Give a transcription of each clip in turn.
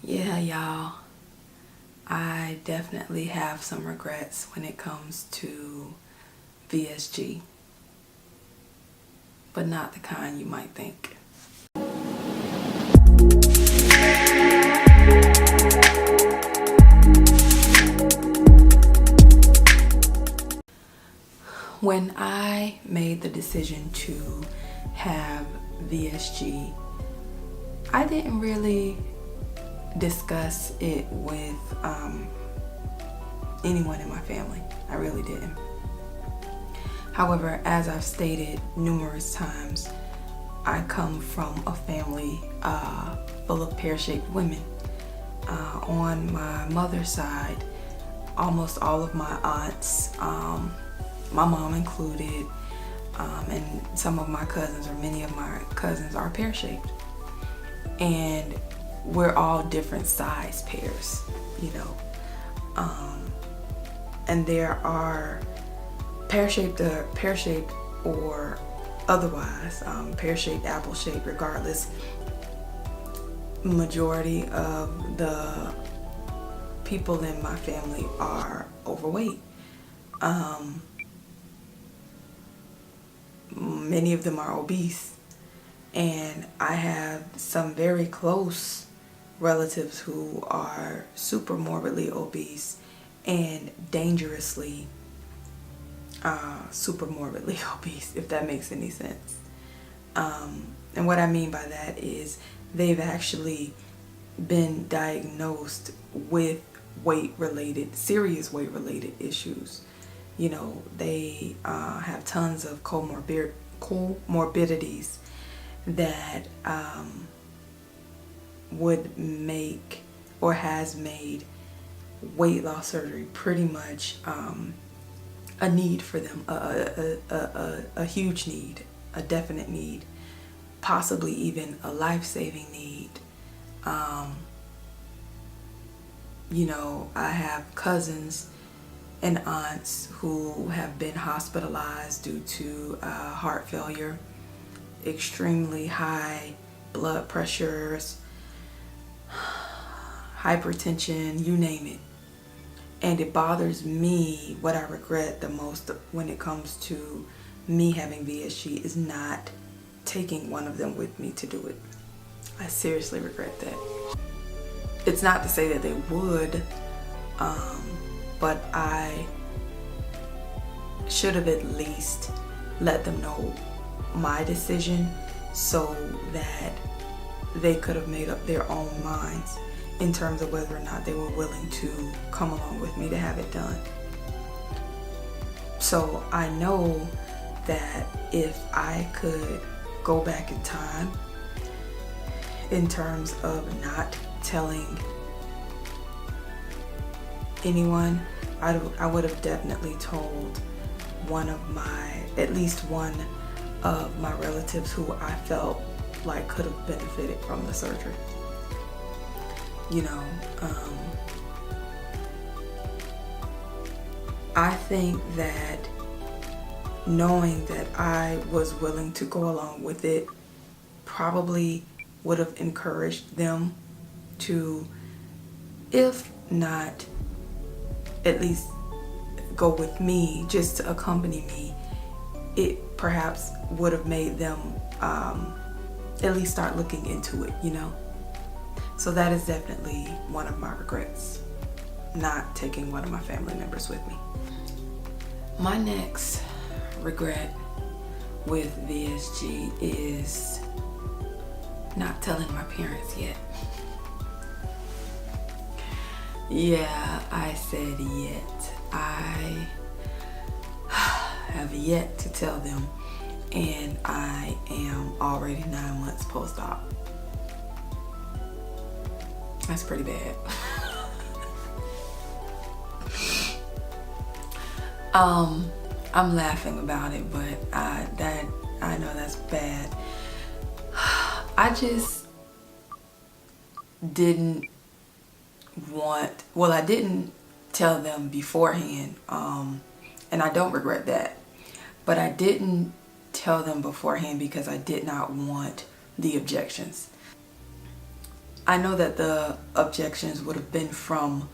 Yeah, y'all, I definitely have some regrets when it comes to VSG, but not the kind you might think. When I made the decision to have VSG, I didn't really discuss it with anyone in my family. I really didn't. However, as I've stated numerous times, I come from a family full of pear-shaped women. On my mother's side, almost all of my aunts, my mom included, and some of my cousins, or many of my cousins, are pear-shaped. And we're all different size pears, you know. And there are pear-shaped or otherwise, pear-shaped, apple-shaped, regardless. Majority of the people in my family are overweight. Many of them are obese, and I have some very close relatives who are super morbidly obese and dangerously super morbidly obese, if that makes any sense. And what I mean by that is they've actually been diagnosed with serious weight-related issues. You know, they have tons of comorbidities that would make or has made weight loss surgery pretty much a need for them, a huge need, a definite need, possibly even a life-saving need. You know, I have cousins and aunts who have been hospitalized due to heart failure, extremely high blood pressures, hypertension, you name it. And it bothers me. What I regret the most when it comes to me having VSG is not taking one of them with me to do it. I seriously regret that. It's not to say that they would, but I should have at least let them know my decision so that they could have made up their own minds in terms of whether or not they were willing to come along with me to have it done. So I know that if I could go back in time in terms of not telling anyone, I would have definitely told at least one of my relatives who I felt like could have benefited from the surgery. You know, I think that knowing that I was willing to go along with it probably would have encouraged them to, if not at least go with me, just to accompany me. It perhaps would have made them at least start looking into it, you know. So that is definitely one of my regrets, not taking one of my family members with me. My next regret with VSG is not telling my parents yet. Yeah, I said yet. I have yet to tell them, and I am already 9 months post-op. That's pretty bad. I'm laughing about it, but I know that's bad. I just didn't I didn't tell them beforehand, and I don't regret that, but I didn't tell them beforehand because I did not want the objections. I know that the objections would have been from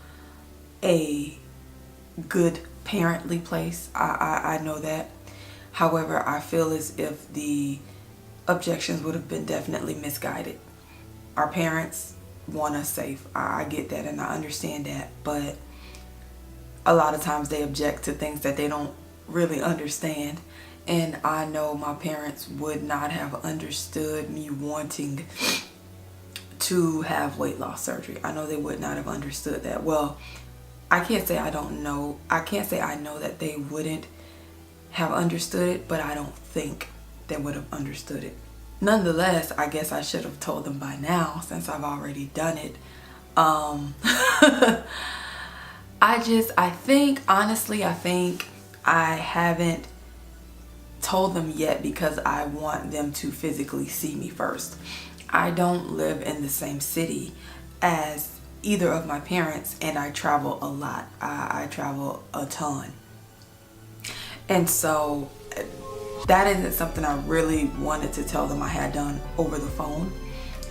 a good parently place. I know that. However, I feel as if the objections would have been definitely misguided. Our parents want us safe. I get that and I understand that, but a lot of times they object to things that they don't really understand. And I know my parents would not have understood me wanting to have weight loss surgery. I know they would not have understood that. Well, I can't say I don't know. I can't say I know that they wouldn't have understood it, but I don't think they would have understood it. Nonetheless, I guess I should have told them by now since I've already done it. Honestly, I think I haven't told them yet because I want them to physically see me first. I don't live in the same city as either of my parents, and I travel a lot. I travel a ton. And so that isn't something I really wanted to tell them I had done over the phone.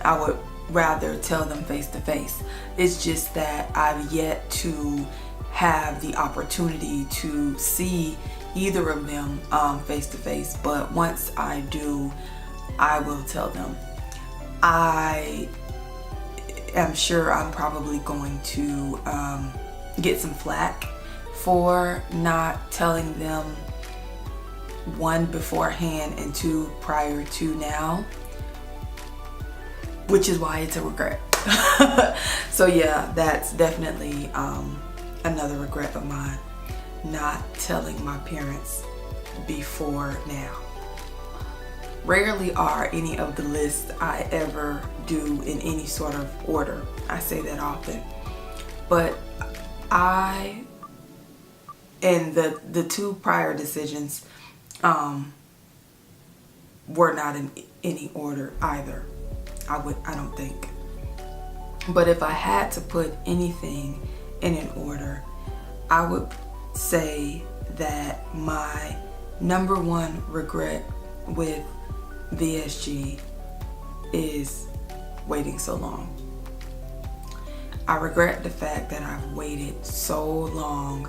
I would rather tell them face to face. It's just that I've yet to have the opportunity to see either of them face to face, but once I do, I will tell them. I am sure I'm probably going to get some flack for not telling them, one, beforehand, and two, prior to now, which is why it's a regret. So yeah, that's definitely another regret of mine, not telling my parents before now. Rarely are any of the lists I ever do in any sort of order. I say that often. But the two prior decisions were not in any order either. I don't think. But if I had to put anything in an order, I would say that my number one regret with VSG is waiting so long. I regret the fact that I've waited so long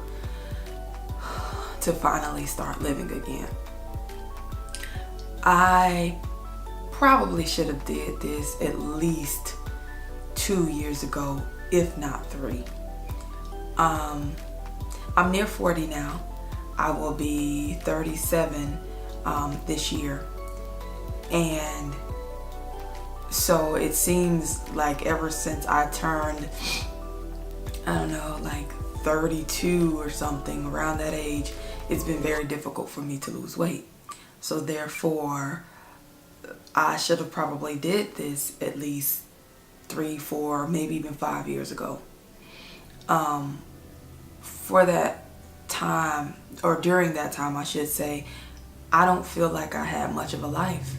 to finally start living again. I probably should have did this at least 2 years ago, if not 3. I'm near 40 now. I will be 37 this year. And so it seems like ever since I turned, I don't know, like 32 or something, around that age, it's been very difficult for me to lose weight. So therefore, I should have probably did this at least 3, 4, maybe even 5 years ago. For that time, or during that time, I should say, I don't feel like I had much of a life.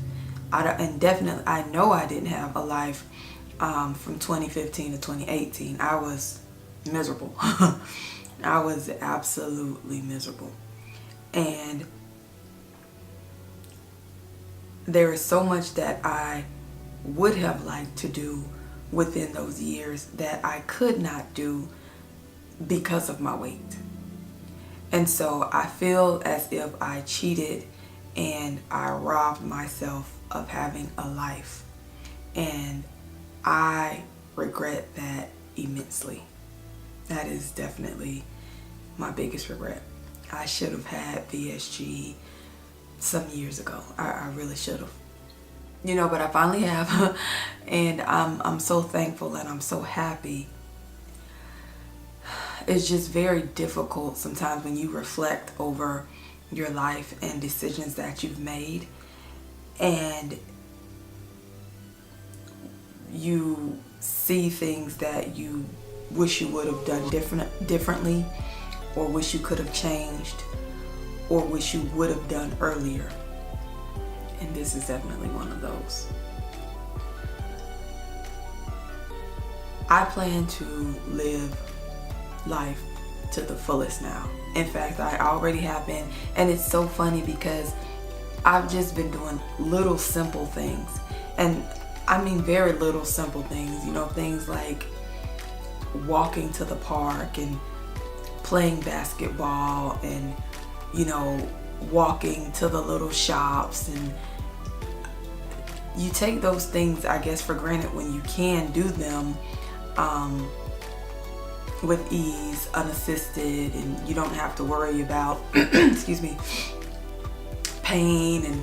And definitely, I know I didn't have a life from 2015 to 2018. I was miserable. I was absolutely miserable. And there is so much that I would have liked to do within those years that I could not do because of my weight. And so I feel as if I cheated and I robbed myself of having a life. And I regret that immensely. That is definitely my biggest regret. I should have had VSG some years ago. I really should have. You know, but I finally have. And I'm so thankful and I'm so happy. It's just very difficult sometimes when you reflect over your life and decisions that you've made, and you see things that you wish you would have done differently, or wish you could have changed, or wish you would have done earlier. And this is definitely one of those. I plan to live life to the fullest now. In fact, I already have been, and it's so funny because I've just been doing little simple things, and I mean, very little simple things, you know, things like walking to the park and playing basketball and, you know, walking to the little shops. And you take those things, I guess, for granted when you can do them with ease, unassisted, and you don't have to worry about excuse me, pain, and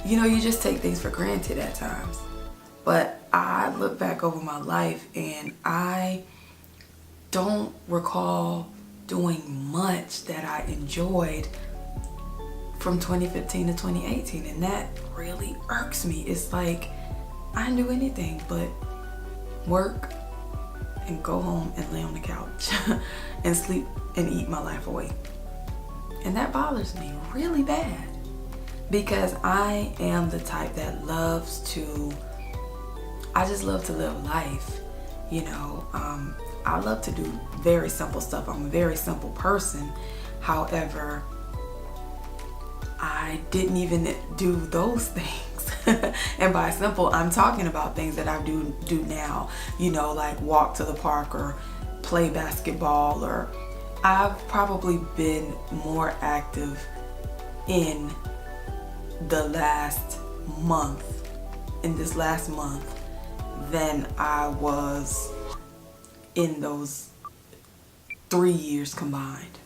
you know, you just take things for granted at times. But I look back over my life and I don't recall doing much that I enjoyed from 2015 to 2018, and that really irks me. It's like I didn't do anything but work and go home and lay on the couch and sleep and eat my life away. And that bothers me really bad, because I am the type that loves to, I just love to live life, you know. I love to do very simple stuff. I'm a very simple person. However, I didn't even do those things. And by simple, I'm talking about things that I do now, you know, like walk to the park or play basketball, or I've probably been more active in the last month, than I was in those 3 years combined.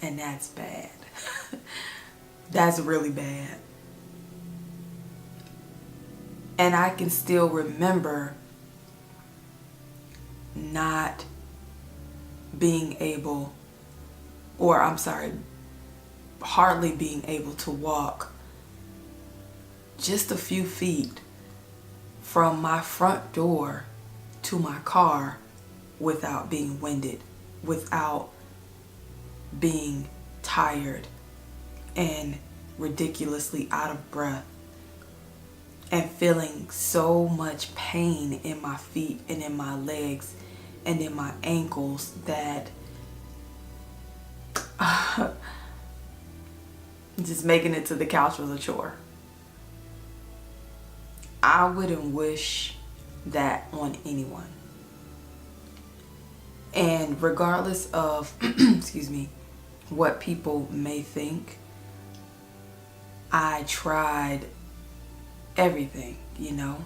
And that's bad. That's really bad. And I can still remember not being able, hardly being able to walk just a few feet from my front door to my car without being winded, without being tired and ridiculously out of breath, and feeling so much pain in my feet and in my legs and in my ankles that just making it to the couch was a chore. I wouldn't wish that on anyone. And regardless of excuse me, what people may think, I tried everything, you know.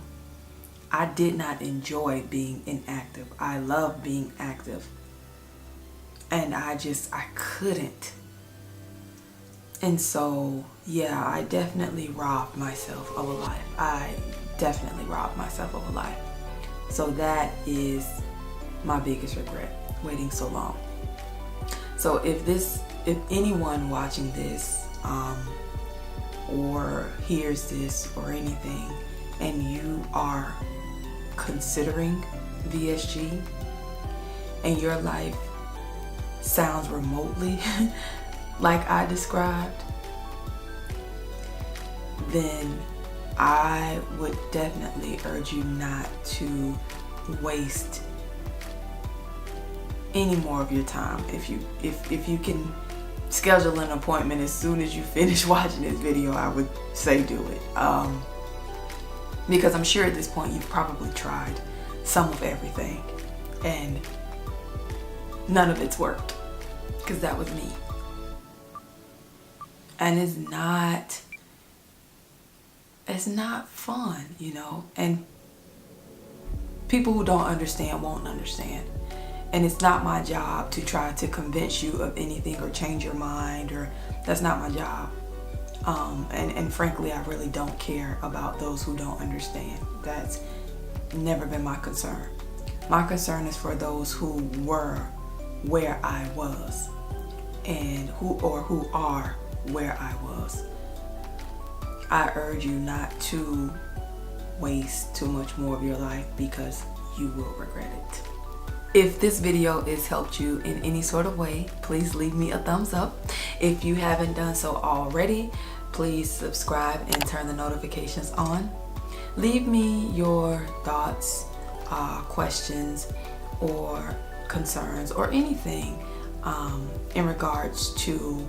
I did not enjoy being inactive. I love being active. And I couldn't. And so, yeah, I definitely robbed myself of a life. So that is my biggest regret, waiting so long. So if anyone watching this, or hears this or anything, and you are considering VSG and your life sounds remotely like I described, then I would definitely urge you not to waste any more of your time. If you can schedule an appointment as soon as you finish watching this video, I would say do it. Because I'm sure at this point you've probably tried some of everything and none of it's worked, because that was me. And it's not fun, you know, and people who don't understand won't understand. And it's not my job to try to convince you of anything or change your mind, or that's not my job. And frankly, I really don't care about those who don't understand. That's never been my concern. My concern is for those who were where I was, and who are where I was. I urge you not to waste too much more of your life, because you will regret it. If this video has helped you in any sort of way, please leave me a thumbs up. If you haven't done so already, please subscribe and turn the notifications on. Leave me your thoughts, questions, or concerns, or anything in regards to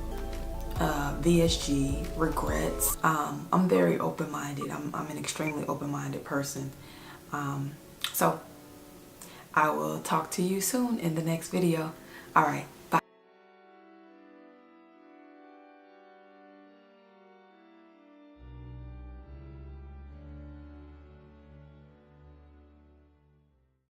VSG Regrets. I'm very open-minded. I'm an extremely open-minded person. So I will talk to you soon in the next video. All right.